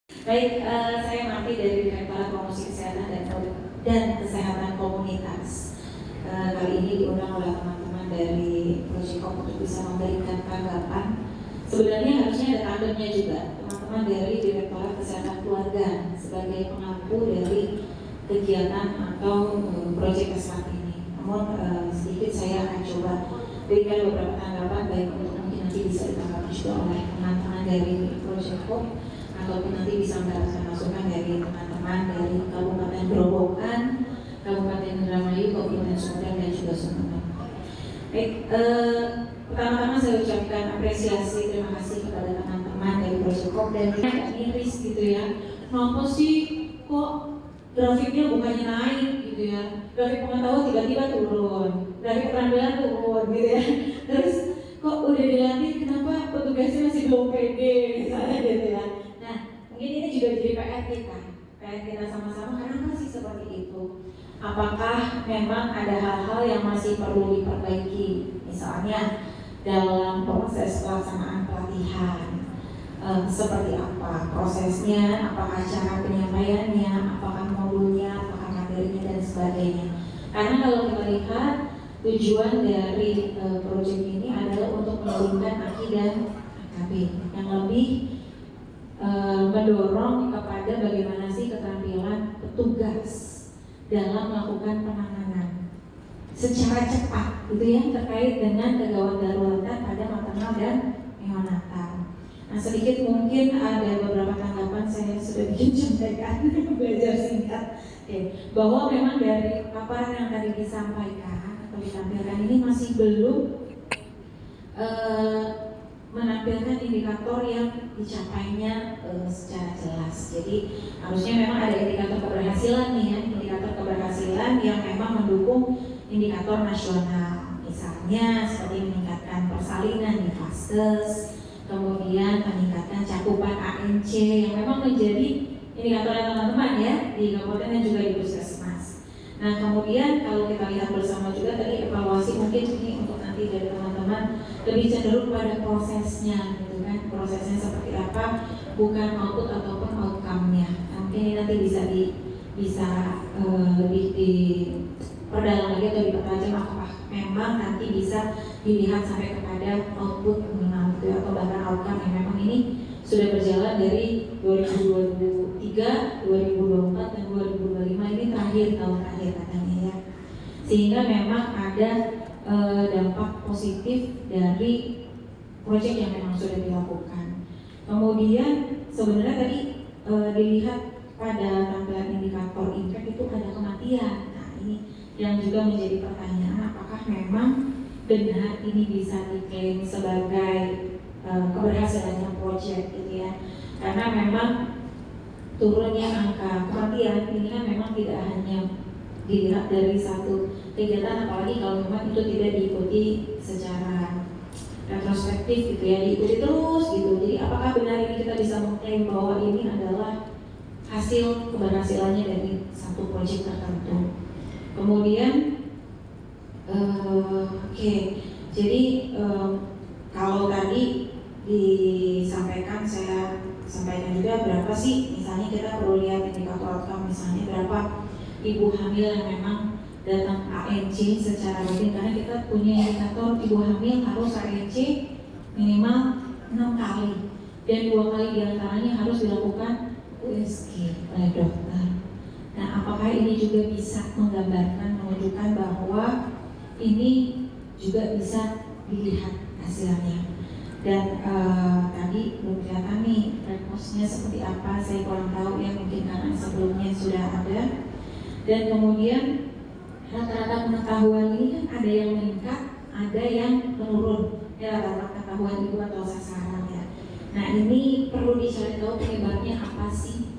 Baik, saya Marti dari Direktorat Promosi Kesehatan dan Kesehatan Komunitas. Kali ini diundang oleh teman-teman dari Projecom untuk bisa memberikan tanggapan. Sebenarnya harusnya ada tandemnya juga, teman-teman dari Direktorat Kesehatan Keluarga sebagai pengampu dari kegiatan atau proyek kesehatan ini. Namun sedikit saya akan coba berikan beberapa tanggapan, baik untuk mungkin nanti bisa ditanggapi juga oleh teman-teman dari Projecom, ataupun nanti bisa mendapatkan masukan dari teman-teman dari Kabupaten Grobogan, Kabupaten Indramayu, Kabupaten Sumedang, dan juga Sumeneb. Baik, pertama-tama saya ucapkan apresiasi, terima kasih kepada teman-teman dari Projecom dan tidak miris gitu ya. Kenapa sih kok grafiknya bukannya naik gitu ya? Grafik pengetahuan tiba-tiba turun, grafik keterampilan turun gitu ya. Terus kok udah dilatih kenapa petugasnya masih belum pede misalnya gitu ya. Nah, mungkin ini juga jadi PR kita sama-sama. Kenapa sih seperti itu? Apakah memang ada hal-hal yang masih perlu diperbaiki? Misalnya dalam proses pelaksanaan pelatihan, seperti apa prosesnya, apakah cara penyampaiannya, apakah modulnya, apakah materinya, dan sebagainya. Karena kalau kita lihat tujuan dari proyek ini adalah untuk menurunkan AKI dan AKB yang lebih mendorong kepada bagaimana sih keterampilan petugas dalam melakukan penanganan secara cepat, itu yang terkait dengan kegawat daruratan pada maternal dan neonatal. Nah, sedikit mungkin ada beberapa tanggapan saya sudah sampaikan belajar singkat, bahwa memang dari paparan yang tadi disampaikan atau ditampilkan ini masih belum menampilkan indikator yang dicapainya secara jelas. Jadi harusnya memang ada indikator keberhasilan nih ya, indikator keberhasilan yang memang mendukung indikator nasional. Misalnya seperti meningkatkan persalinan di vaskes, kemudian meningkatkan cakupan ANC yang memang menjadi indikator teman-teman ya di kabupaten dan juga di puskesmas. Nah, kemudian kalau kita lihat bersama juga tadi evaluasi, mungkin ini untuk nanti dari teman-teman lebih cenderung pada prosesnya gitu kan, prosesnya seperti apa, bukan output ataupun outcome-nya. Nah, mungkin ini nanti bisa lebih diperdalam lagi atau dipertajam apakah memang nanti bisa dilihat sampai kepada output minimal gitu, atau bahkan outcome yang memang ini sudah berjalan dari 2023, 2024, dan 2025 ini tahun terakhir katanya ya. Sehingga memang ada dampak positif dari proyek yang memang sudah dilakukan. Kemudian sebenarnya tadi dilihat pada tampilan indikator impact itu ada kematian. Nah, ini yang juga menjadi pertanyaan, apakah memang benar ini bisa diklaim sebagai keberhasilannya proyek gitu ya, karena memang turunnya angka kematian ini kan memang tidak hanya dilihat dari satu kegiatan, apalagi kalau memang itu tidak diikuti secara retrospektif gitu ya, diikuti terus gitu. Jadi apakah benar ini kita bisa mengklaim bahwa ini adalah hasil keberhasilannya dari satu proyek tertentu. Kemudian jadi kalau tadi disampaikan, saya sampaikan juga berapa sih, misalnya kita perlu lihat indikator outcome, misalnya berapa ibu hamil yang memang datang ANC secara rutin, karena kita punya indikator ibu hamil harus ANC minimal 6 kali dan 2 kali diantaranya harus dilakukan USG oleh dokter. Nah, apakah ini juga bisa menggambarkan, menunjukkan bahwa ini juga bisa dilihat hasilnya? Dan tadi belum kelihatan nih reposnya seperti apa, saya kurang tahu ya, mungkin karena sebelumnya sudah ada. Dan kemudian rata-rata pengetahuan ini kan ada yang meningkat, ada yang menurun ya, rata-rata pengetahuan ibu atau sasaran ya. Nah, ini perlu dicari tahu penyebabnya apa sih.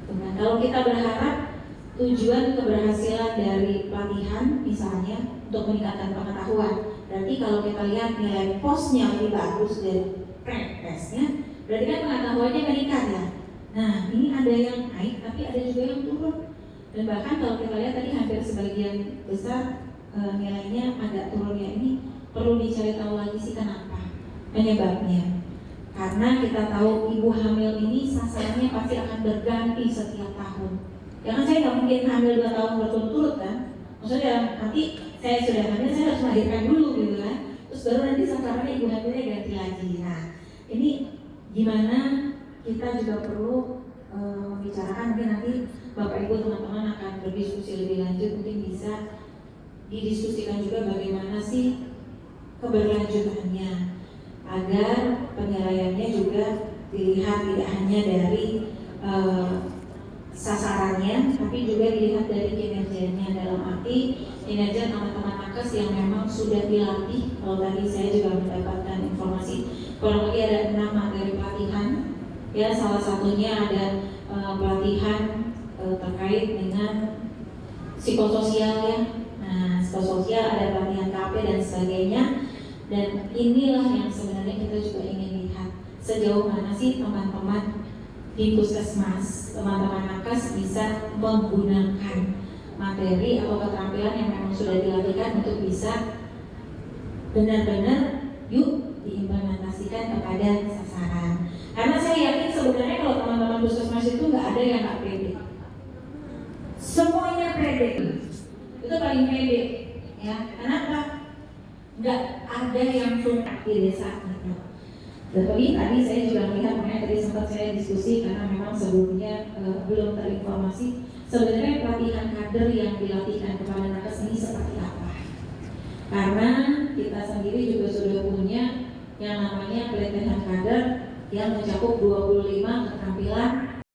Nah, kalau kita berharap tujuan keberhasilan dari pelatihan misalnya untuk meningkatkan pengetahuan, berarti kalau kita lihat nilai posnya lebih bagus dari pre-testnya, berarti kan pengetahuannya meningkat ya. Nah, ini ada yang naik tapi ada juga yang turun. Dan bahkan kalau kita lihat tadi hampir sebagian besar nilainya agak turunnya, ini perlu dicari tahu lagi sih kenapa, penyebabnya. Karena kita tahu ibu hamil ini sasarannya pasti akan berganti setiap tahun. Ya kan saya nggak mungkin hamil 2 tahun berturut-turut kan. Maksudnya nanti saya sudah hamil, saya harus melahirkan dulu gitu kan. Terus baru nanti sasarannya ibu hamilnya ganti lagi. Nah ini gimana kita juga perlu membicarakan, mungkin nanti Bapak Ibu teman-teman akan berdiskusi lebih lanjut, mungkin bisa didiskusikan juga bagaimana sih keberlanjutannya agar penilaiannya juga dilihat tidak hanya dari sasarannya, tapi juga dilihat dari kinerjanya, dalam arti kinerja teman-teman nakes yang memang sudah dilatih. Kalau tadi saya juga mendapatkan informasi kurang lebih ada 6 materi pelatihan, ya salah satunya ada pelatihan terkait dengan psikososial ya. Nah, psikososial ada pelatihan KP dan sebagainya. Dan inilah yang sebenarnya kita juga ingin lihat sejauh mana sih teman-teman di puskesmas, teman-teman nakes bisa menggunakan materi atau keterampilan yang memang sudah dilatihkan untuk bisa benar-benar yuk diimplementasikan kepada sasaran. Karena saya yakin sebenarnya kalau teman-teman puskesmas itu nggak ada yang nggak pede, semuanya pede, itu paling pede ya. Kenapa? Nggak ada yang sulit di desa itu. Tapi tadi saya juga melihat, makanya tadi sempat saya diskusi karena memang sebelumnya belum terinformasi sebenarnya pelatihan kader yang dilatihkan kepada nakes ini seperti apa. Karena kita sendiri juga sudah punya yang namanya pelatihan kader yang mencakup 25 keterampilan